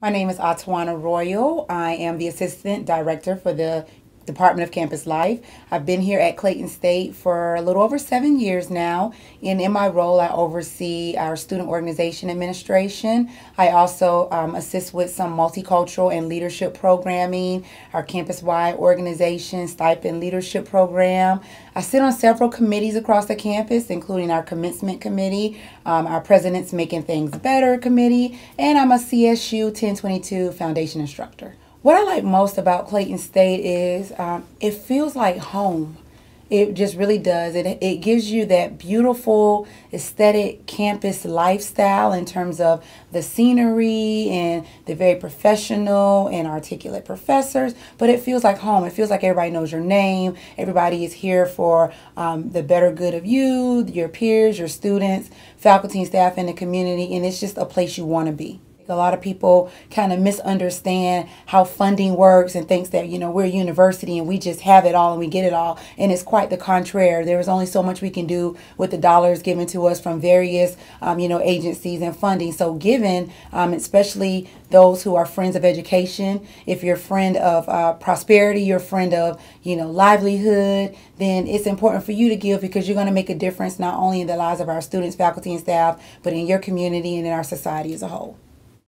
My name is Atwana Royal. I am the Assistant Director for the Department of Campus Life. I've been here at Clayton State for a little over 7 years now, and in my role, I oversee our student organization administration. I also assist with some multicultural and leadership programming, our campus-wide organization stipend leadership program. I sit on several committees across the campus, including our commencement committee, our President's Making Things Better committee, and I'm a CSU 1022 foundation instructor. What I like most about Clayton State is it feels like home. It just really does. It gives you that beautiful aesthetic campus lifestyle in terms of the scenery and the very professional and articulate professors, but it feels like home. It feels like everybody knows your name. Everybody is here for the better good of you, your peers, your students, faculty and staff in the community, and it's just a place you want to be. A lot of people kind of misunderstand how funding works and thinks that, we're a university and we just have it all and we get it all. And it's quite the contrary. There is only so much we can do with the dollars given to us from various, agencies and funding. So given, especially those who are friends of education, if you're a friend of prosperity, you're a friend of, livelihood, then it's important for you to give because you're going to make a difference not only in the lives of our students, faculty, and staff, but in your community and in our society as a whole.